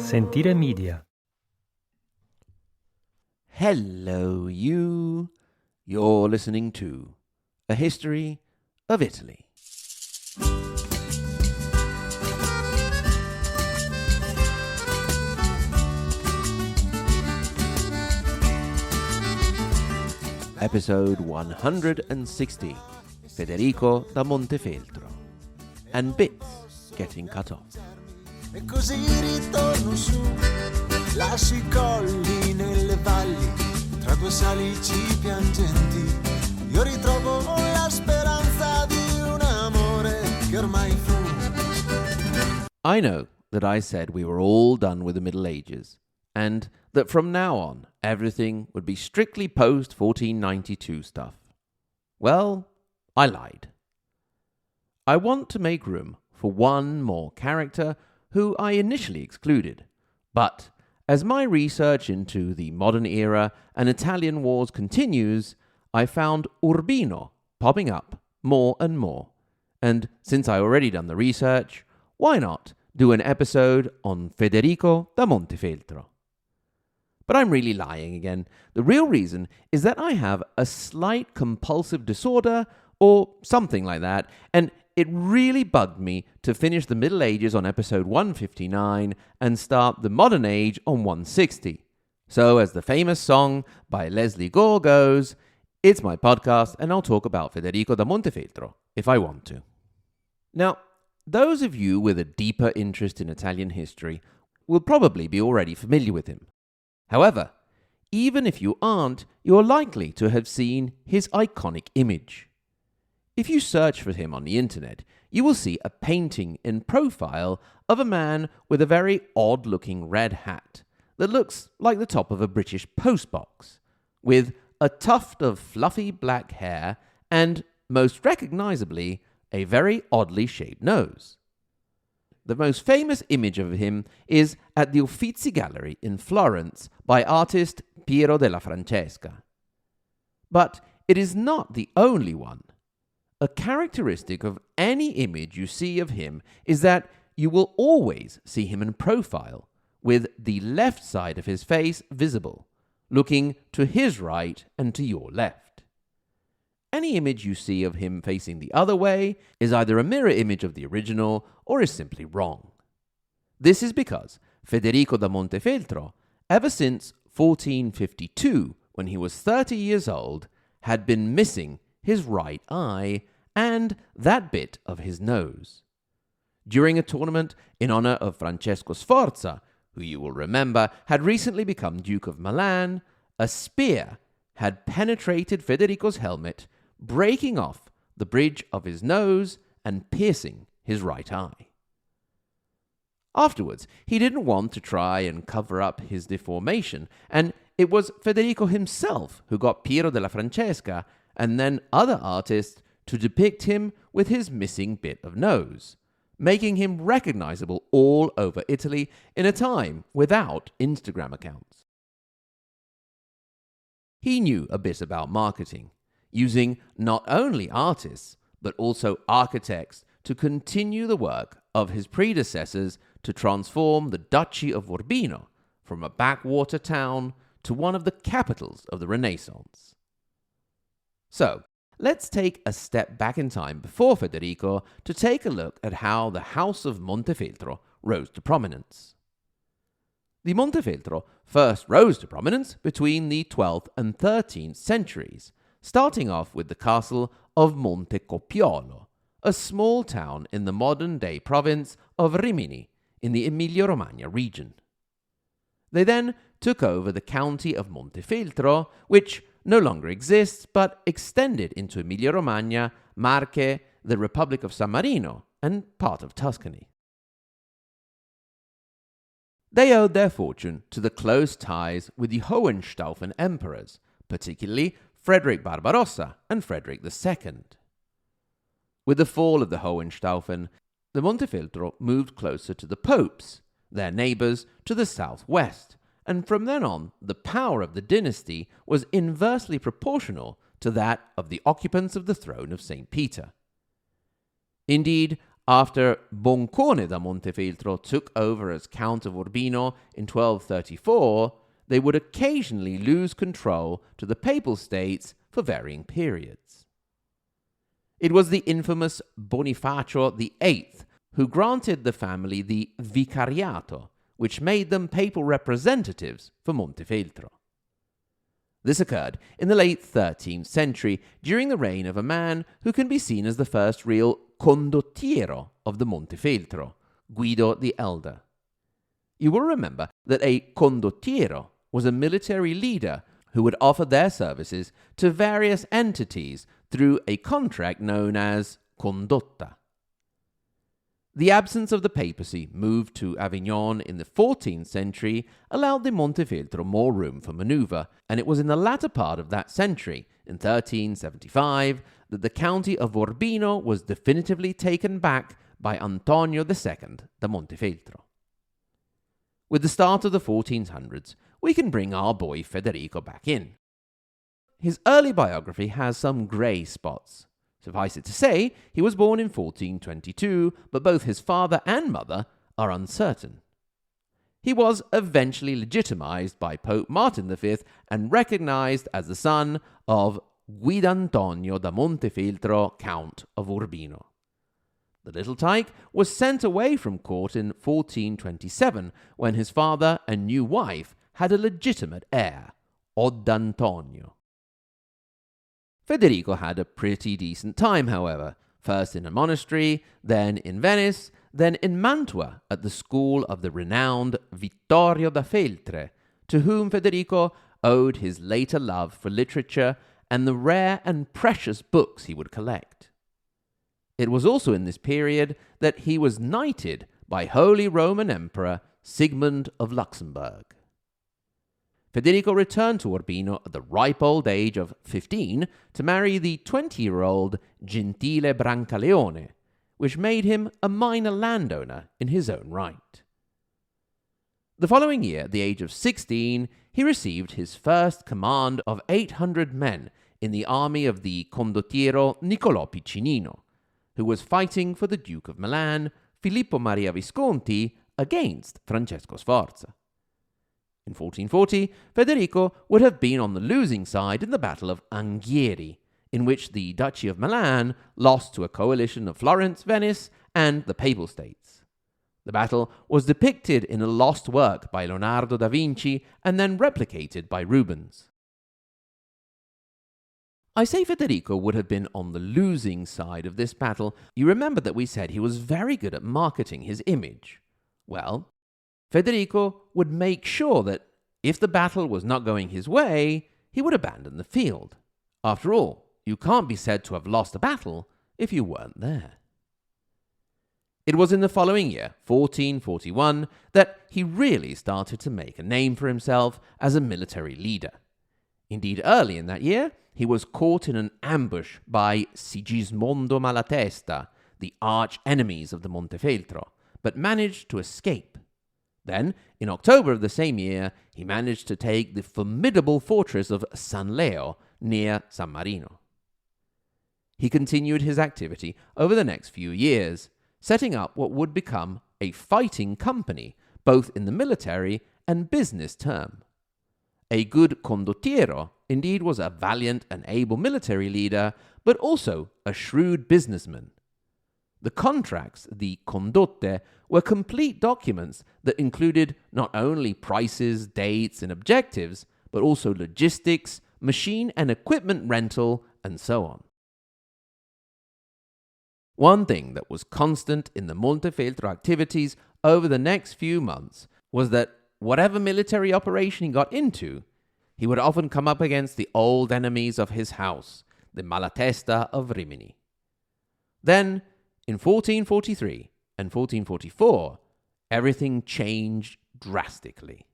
Sentire Media. Hello, you. You're listening to A History of Italy. Episode 160, Federico Da Montefeltro, and bits getting cut off. E così ritorno su, lascio I colli nelle valli, tra due salici piangenti, io ritrovo la speranza di un amore che ormai fu. I know that I said we were all done with the Middle Ages, and that from now on everything would be strictly post-1492 stuff. Well, I lied. I want to make room for one more character who I initially excluded, but as my research into the modern era and Italian wars continues, I found Urbino popping up more and more, and since I already done the research, why not do an episode on Federico Da Montefeltro? But I'm really lying again. The real reason is that I have a slight compulsive disorder or something like that, and it really bugged me to finish the Middle Ages on episode 159 and start the modern age on 160. So as the famous song by Leslie Gore goes, it's my podcast and I'll talk about Federico Da Montefeltro if I want to. Now, those of you with a deeper interest in Italian history will probably be already familiar with him. However, even if you aren't, you're likely to have seen his iconic image. If you search for him on the internet, you will see a painting in profile of a man with a very odd-looking red hat that looks like the top of a British postbox, with a tuft of fluffy black hair and, most recognizably, a very oddly shaped nose. The most famous image of him is at the Uffizi Gallery in Florence by artist Piero della Francesca. But it is not the only one. A characteristic of any image you see of him is that you will always see him in profile, with the left side of his face visible, looking to his right and to your left. Any image you see of him facing the other way is either a mirror image of the original or is simply wrong. This is because Federico da Montefeltro, ever since 1452, when he was 30 years old, had been missing his right eye and that bit of his nose. During a tournament in honor of Francesco Sforza, who you will remember had recently become Duke of Milan, a spear had penetrated Federico's helmet, breaking off the bridge of his nose and piercing his right eye. Afterwards, he didn't want to try and cover up his deformation, and it was Federico himself who got Piero della Francesca and then other artists to depict him with his missing bit of nose, making him recognizable all over Italy in a time without Instagram accounts. He knew a bit about marketing, using not only artists, but also architects to continue the work of his predecessors to transform the Duchy of Urbino from a backwater town to one of the capitals of the Renaissance. So, let's take a step back in time before Federico to take a look at how the House of Montefeltro rose to prominence. The Montefeltro first rose to prominence between the 12th and 13th centuries, starting off with the castle of Montecopiolo, a small town in the modern-day province of Rimini in the Emilia-Romagna region. They then took over the county of Montefeltro, which no longer exists but extended into Emilia-Romagna, Marche, the Republic of San Marino, and part of Tuscany. They owed their fortune to the close ties with the Hohenstaufen emperors, particularly Frederick Barbarossa and Frederick II. With the fall of the Hohenstaufen, the Montefeltro moved closer to the popes, their neighbors to the southwest, and from then on, the power of the dynasty was inversely proportional to that of the occupants of the throne of St. Peter. Indeed, After Boncone da Montefeltro took over as Count of Urbino in 1234, they would occasionally lose control to the Papal States for varying periods. It was the infamous Bonifacio VIII who granted the family the vicariato, which made them papal representatives for Montefeltro. This occurred in the late 13th century during the reign of a man who can be seen as the first real condottiero of the Montefeltro, Guido the Elder. You will remember that a condottiero was a military leader who would offer their services to various entities through a contract known as condotta. The absence of the papacy, moved to Avignon in the 14th century, allowed the Montefeltro more room for manoeuvre, and it was in the latter part of that century, in 1375, that the county of Urbino was definitively taken back by Antonio II da Montefeltro. With the start of the 1400s, we can bring our boy Federico back in. His early biography has some grey spots. Suffice it to say, he was born in 1422, but both his father and mother are uncertain. He was eventually legitimized by Pope Martin V and recognized as the son of Guidantonio da Montefeltro, Count of Urbino. The little tyke was sent away from court in 1427 when his father and new wife had a legitimate heir, Odd Antonio. Federico had a pretty decent time, however, first in a monastery, then in Venice, then in Mantua at the school of the renowned Vittorio da Feltre, to whom Federico owed his later love for literature and the rare and precious books he would collect. It was also in this period that he was knighted by Holy Roman Emperor Sigmund of Luxembourg. Federico returned to Urbino at the ripe old age of 15 to marry the 20-year-old Gentile Brancaleone, which made him a minor landowner in his own right. The following year, at the age of 16, he received his first command of 800 men in the army of the condottiero Niccolò Piccinino, who was fighting for the Duke of Milan, Filippo Maria Visconti, against Francesco Sforza. In 1440, Federico would have been on the losing side in the Battle of Anghieri, in which the Duchy of Milan lost to a coalition of Florence, Venice, and the Papal States. The battle was depicted in a lost work by Leonardo da Vinci and then replicated by Rubens. I say Federico would have been on the losing side of this battle. You remember that we said he was very good at marketing his image. Well, Federico would make sure that if the battle was not going his way, he would abandon the field. After all, you can't be said to have lost a battle if you weren't there. It was in the following year, 1441, that he really started to make a name for himself as a military leader. Indeed, early in that year, he was caught in an ambush by Sigismondo Malatesta, the arch-enemies of the Montefeltro, but managed to escape. Then, in October of the same year, he managed to take the formidable fortress of San Leo near San Marino. He continued his activity over the next few years, setting up what would become a fighting company, both in the military and business term. A good condottiero indeed was a valiant and able military leader, but also a shrewd businessman. The contracts, the condotte, were complete documents that included not only prices, dates, and objectives, but also logistics, machine and equipment rental, and so on. One thing that was constant in the Montefeltro activities over the next few months was that whatever military operation he got into, he would often come up against the old enemies of his house, the Malatesta of Rimini. Then, in 1443 and 1444, everything changed drastically.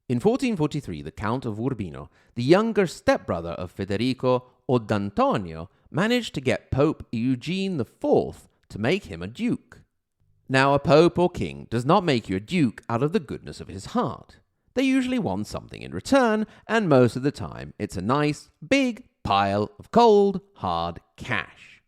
In 1443, the Count of Urbino, the younger stepbrother of Federico, Odd Antonio, managed to get Pope Eugene IV to make him a duke. Now, a pope or king does not make you a duke out of the goodness of his heart. they usually want something in return, and most of the time it's a nice, big pile of cold, hard cash.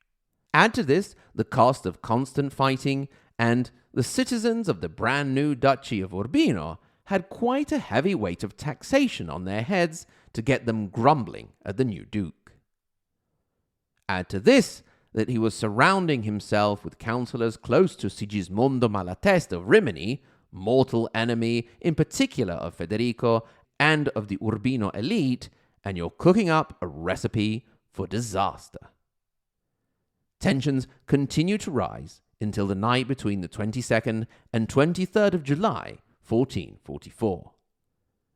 Add to this the cost of constant fighting, and the citizens of the brand new Duchy of Urbino had quite a heavy weight of taxation on their heads to get them grumbling at the new duke. Add to this that he was surrounding himself with councillors close to Sigismondo Malatesta of Rimini, mortal enemy in particular of Federico and of the Urbino elite, and you're cooking up a recipe for disaster. Tensions continue to rise until the night between the 22nd and 23rd of July, 1444.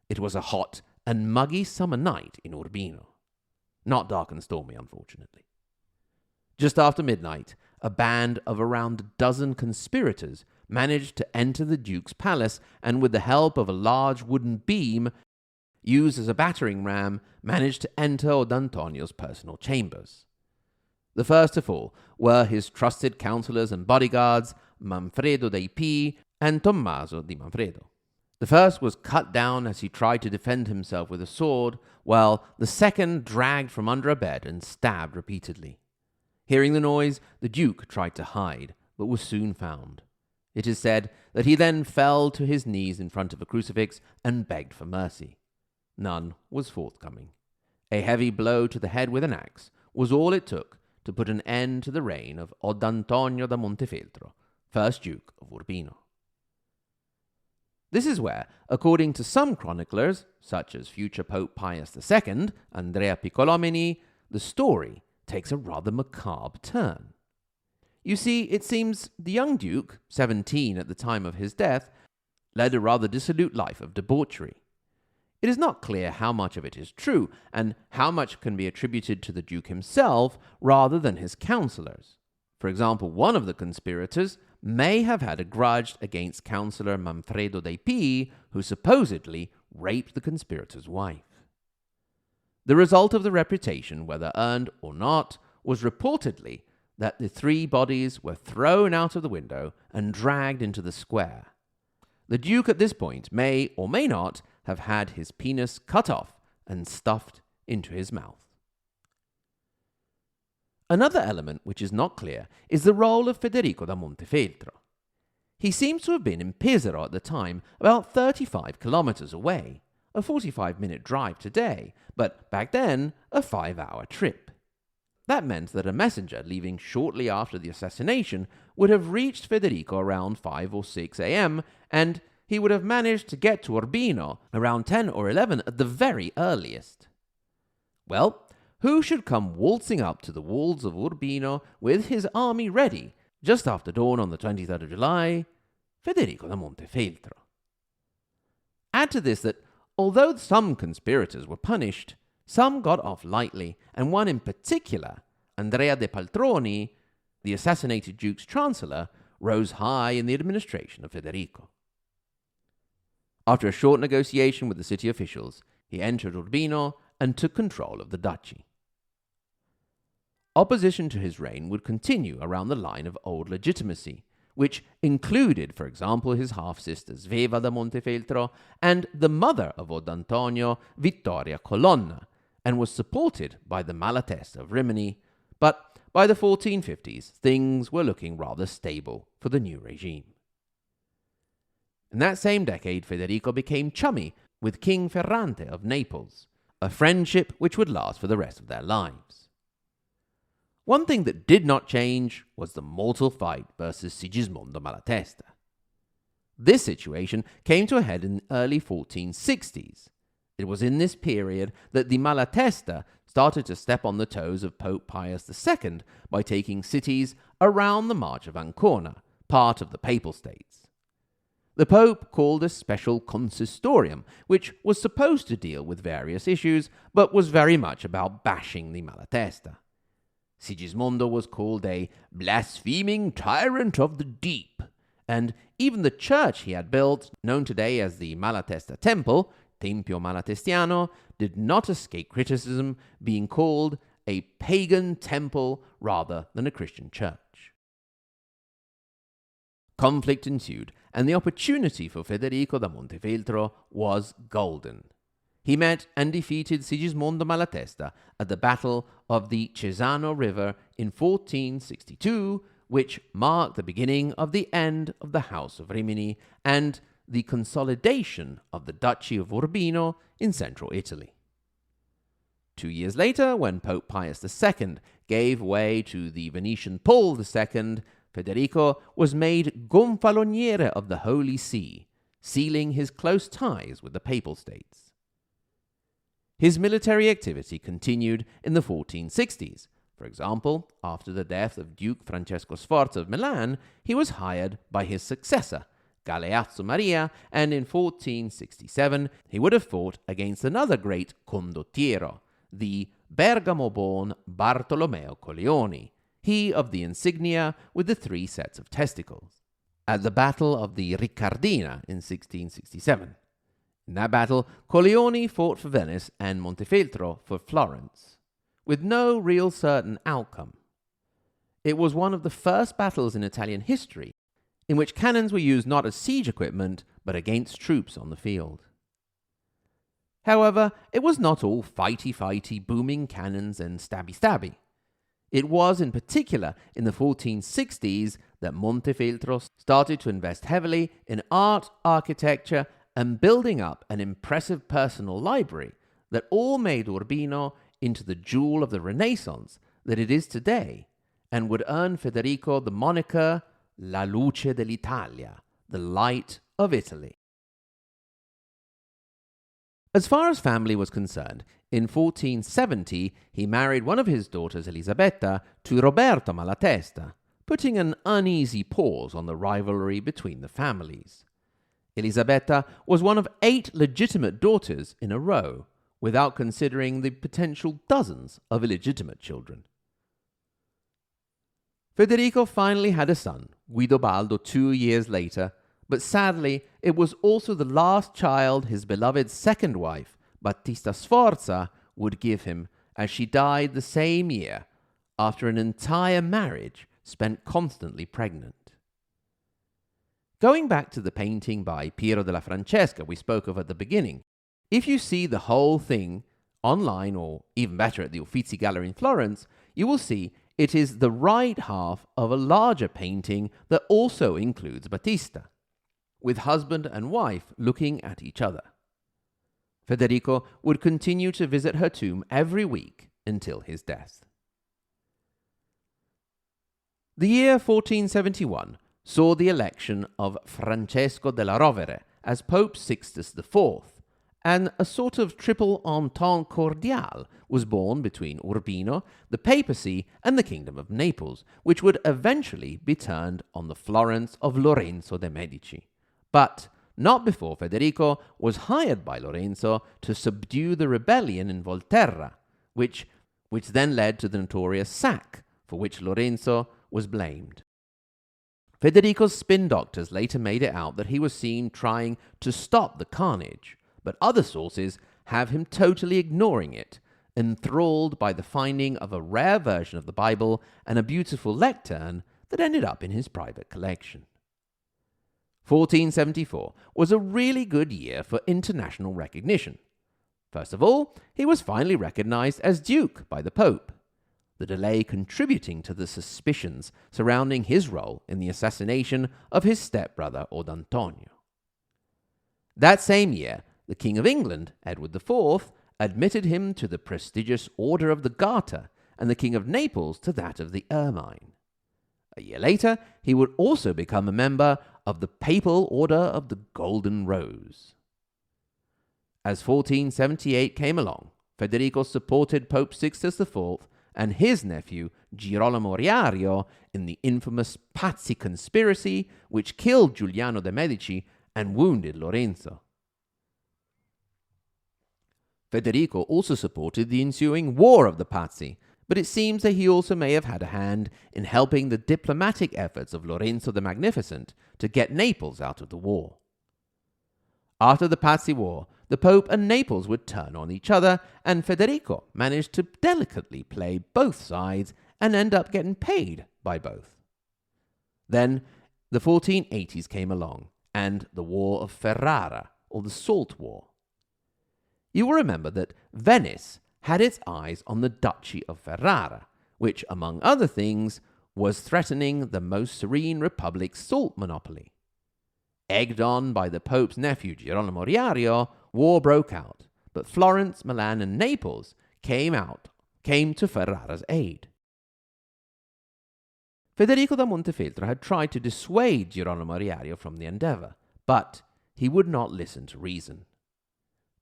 It was a hot and muggy summer night in Urbino. Not dark and stormy, unfortunately. Just after midnight, a band of around a dozen conspirators managed to enter the Duke's palace and, with the help of a large wooden beam used as a battering ram, managed to enter Odd Antonio's personal chambers. The first of all were his trusted councillors and bodyguards, Manfredo dei P and Tommaso di Manfredo. The first was cut down as he tried to defend himself with a sword, while the second dragged from under a bed and stabbed repeatedly. Hearing the noise, the Duke tried to hide, but was soon found. It is said that he then fell to his knees in front of a crucifix and begged for mercy. None was forthcoming. A heavy blow to the head with an axe was all it took to put an end to the reign of Odd Antonio da Montefeltro, first Duke of Urbino. This is where, according to some chroniclers, such as future Pope Pius II, Andrea Piccolomini, the story takes a rather macabre turn. You see, it seems the young Duke, 17 at the time of his death, led a rather dissolute life of debauchery. It is not clear how much of it is true, and how much can be attributed to the Duke himself rather than his councillors. For example, one of the conspirators may have had a grudge against councillor Manfredo dei P, who supposedly raped the conspirator's wife. The result of the reputation, whether earned or not, was reportedly that the three bodies were thrown out of the window and dragged into the square. The Duke at this point may or may not have had his penis cut off and stuffed into his mouth. Another element which is not clear is the role of Federico da Montefeltro. He seems to have been in Pesaro at the time, about 35 kilometers away, a 45-minute drive today, but back then a 5-hour trip. That meant that a messenger leaving shortly after the assassination would have reached Federico around 5 or 6 a.m., and he would have managed to get to Urbino around 10 or 11 at the very earliest. Well, who should come waltzing up to the walls of Urbino with his army ready just after dawn on the 23rd of July? Federico da Montefeltro. Add to this that although some conspirators were punished, some got off lightly, and one in particular, Andrea de Paltroni, the assassinated Duke's chancellor, rose high in the administration of Federico. After a short negotiation with the city officials, he entered Urbino and took control of the duchy. Opposition to his reign would continue around the line of old legitimacy, which included, for example, his half-sisters Sveva da Montefeltro and the mother of Odd Antonio, Vittoria Colonna, and was supported by the Malatesta of Rimini, but by the 1450s things were looking rather stable for the new regime. In that same decade, Federico became chummy with King Ferrante of Naples, a friendship which would last for the rest of their lives. One thing that did not change was the mortal fight versus Sigismondo Malatesta. This situation came to a head in the early 1460s. It was in this period that the Malatesta started to step on the toes of Pope Pius II by taking cities around the March of Ancona, part of the Papal States. The Pope called a special consistorium, which was supposed to deal with various issues, but was very much about bashing the Malatesta. Sigismondo was called a blaspheming tyrant of the deep, and even the church he had built, known today as the Malatesta Temple, Tempio Malatestiano, did not escape criticism, being called a pagan temple rather than a Christian church. Conflict ensued, and the opportunity for Federico da Montefeltro was golden. He met and defeated Sigismondo Malatesta at the Battle of the Cesano River in 1462, which marked the beginning of the end of the House of Rimini and the consolidation of the Duchy of Urbino in central Italy. 2 years later, when Pope Pius II gave way to the Venetian Paul II, Federico was made Gonfaloniere of the Holy See, sealing his close ties with the Papal States. His military activity continued in the 1460s. For example, after the death of Duke Francesco Sforza of Milan, he was hired by his successor, Galeazzo Maria, and in 1467 he would have fought against another great condottiero, the Bergamo-born Bartolomeo Colleoni, he of the insignia with the 3 sets of testicles, at the Battle of the Riccardina in 1667. In that battle, Colleoni fought for Venice and Montefeltro for Florence, with no real certain outcome. It was one of the first battles in Italian history in which cannons were used not as siege equipment, but against troops on the field. However, it was not all fighty-fighty, booming cannons and stabby-stabby. It was in particular in the 1460s that Montefeltro started to invest heavily in art, architecture, and building up an impressive personal library that all made Urbino into the jewel of the Renaissance that it is today, and would earn Federico the moniker La Luce dell'Italia, the light of Italy. As far as family was concerned, in 1470 he married one of his daughters Elisabetta to Roberto Malatesta, putting an uneasy pause on the rivalry between the families. Elisabetta was one of 8 legitimate daughters in a row, without considering the potential dozens of illegitimate children. Federico finally had a son, Guidobaldo, 2 years later, but sadly it was also the last child his beloved second wife, Battista Sforza, would give him, as she died the same year, after an entire marriage spent constantly pregnant. Going back to the painting by Piero della Francesca we spoke of at the beginning, if you see the whole thing online, or even better at the Uffizi Gallery in Florence, you will see it is the right half of a larger painting that also includes Battista, with husband and wife looking at each other. Federico would continue to visit her tomb every week until his death. The year 1471 saw the election of Francesco della Rovere as Pope Sixtus IV, and a sort of triple entente cordiale was born between Urbino, the papacy, and the Kingdom of Naples, which would eventually be turned on the Florence of Lorenzo de' Medici. But not before Federico was hired by Lorenzo to subdue the rebellion in Volterra, which then led to the notorious sack, for which Lorenzo was blamed. Federico's spin doctors later made it out that he was seen trying to stop the carnage, but other sources have him totally ignoring it, enthralled by the finding of a rare version of the Bible and a beautiful lectern that ended up in his private collection. 1474 was a really good year for international recognition. First of all, he was finally recognized as Duke by the Pope, the delay contributing to the suspicions surrounding his role in the assassination of his stepbrother Odantonio. That same year, the King of England, Edward IV, admitted him to the prestigious Order of the Garter, and the King of Naples to that of the Ermine. A year later, he would also become a member of the Papal Order of the Golden Rose. As 1478 came along, Federico supported Pope Sixtus IV and his nephew Girolamo Riario in the infamous Pazzi conspiracy, which killed Giuliano de' Medici and wounded Lorenzo. Federico also supported the ensuing War of the Pazzi, but it seems that he also may have had a hand in helping the diplomatic efforts of Lorenzo the Magnificent to get Naples out of the war. After the Pazzi War, the Pope and Naples would turn on each other, and Federico managed to delicately play both sides and end up getting paid by both. Then the 1480s came along, and the War of Ferrara, or the Salt War. You will remember that Venice had its eyes on the Duchy of Ferrara, which, among other things, was threatening the most serene republic's salt monopoly. Egged on by the Pope's nephew Girolamo Riario, war broke out, but Florence, Milan, and Naples came to Ferrara's aid. Federico da Montefeltro had tried to dissuade Girolamo Riario from the endeavour, but he would not listen to reason.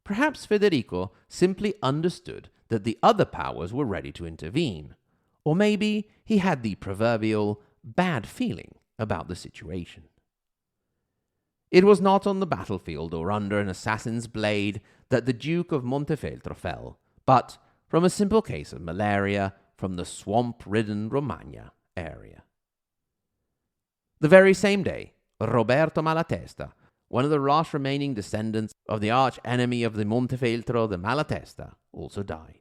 Perhaps Federico simply understood that the other powers were ready to intervene, or maybe he had the proverbial bad feeling about the situation. It was not on the battlefield or under an assassin's blade that the Duke of Montefeltro fell, but from a simple case of malaria from the swamp-ridden Romagna area. The very same day, Roberto Malatesta, one of the last remaining descendants of the arch-enemy of the Montefeltro, the Malatesta, also died.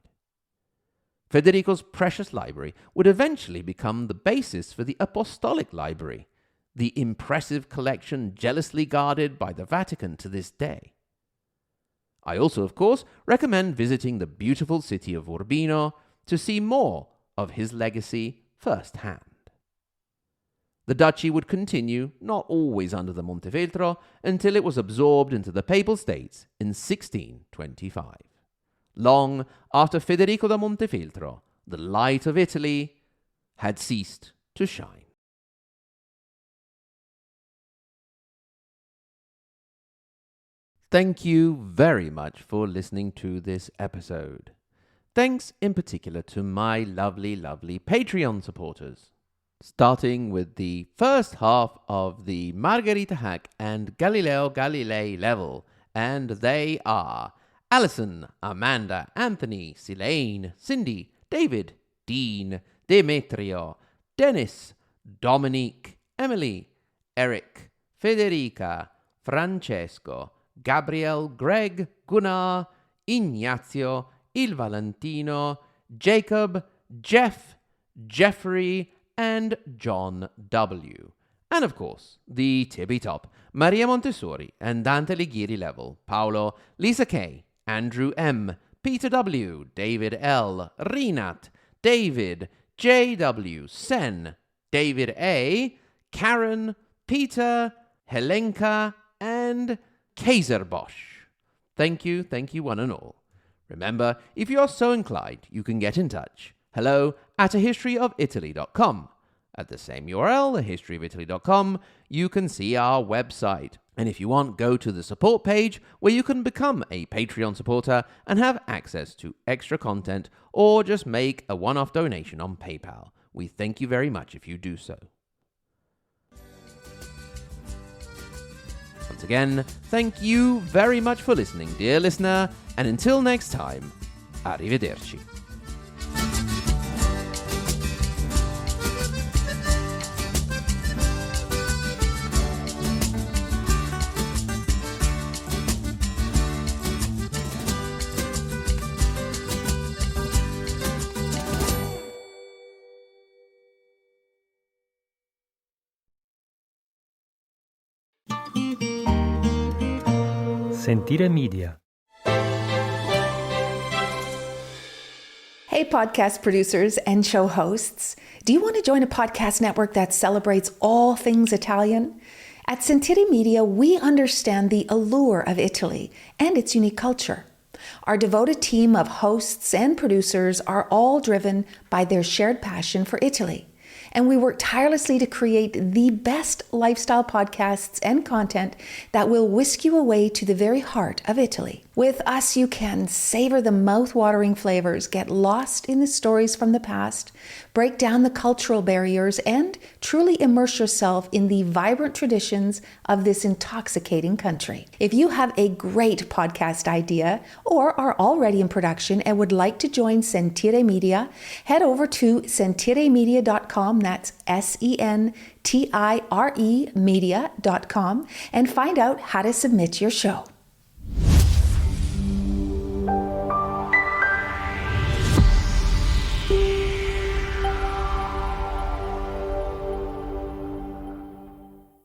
Federico's precious library would eventually become the basis for the Apostolic Library, the impressive collection jealously guarded by the Vatican to this day. I also, of course, recommend visiting the beautiful city of Urbino to see more of his legacy firsthand. The duchy would continue, not always under the Montefeltro, until it was absorbed into the Papal States in 1625. Long after Federico da Montefeltro, the light of Italy, had ceased to shine. Thank you very much for listening to this episode. Thanks in particular to my lovely Patreon supporters. Starting with the first half of the Margherita Hack and Galileo Galilei level, and they are Alison, Amanda, Anthony, Silane, Cindy, David, Dean, Demetrio, Dennis, Dominique, Emily, Eric, Federica, Francesco, Gabriel, Greg, Gunnar, Ignazio, Il Valentino, Jacob, Jeff, Jeffrey, and John W. And of course, the tippy top, Maria Montessori and Dante Alighieri level, Paolo, Lisa K, Andrew M, Peter W, David L, Renat, David, J.W, Sen, David A, Karen, Peter, Helenka, and Kaiserbosch. Thank you one and all. Remember, if you are so inclined, you can get in touch. hello@ahistoryofitaly.com. At the same URL, ahistoryofitaly.com, you can see our website. And if you want, go to the support page where you can become a Patreon supporter and have access to extra content, or just make a one-off donation on PayPal. We thank you very much if you do so. Once again, thank you very much for listening, dear listener, and until next time, arrivederci. Sentire Media. Hey, podcast producers and show hosts. Do you want to join a podcast network that celebrates all things Italian? At Sentire Media, we understand the allure of Italy and its unique culture. Our devoted team of hosts and producers are all driven by their shared passion for Italy. And we work tirelessly to create the best lifestyle podcasts and content that will whisk you away to the very heart of Italy. With us, you can savor the mouth-watering flavors, get lost in the stories from the past, break down the cultural barriers, and truly immerse yourself in the vibrant traditions of this intoxicating country. If you have a great podcast idea or are already in production and would like to join Sentire Media, head over to sentiremedia.com, that's SENTIRE media.com, and find out how to submit your show.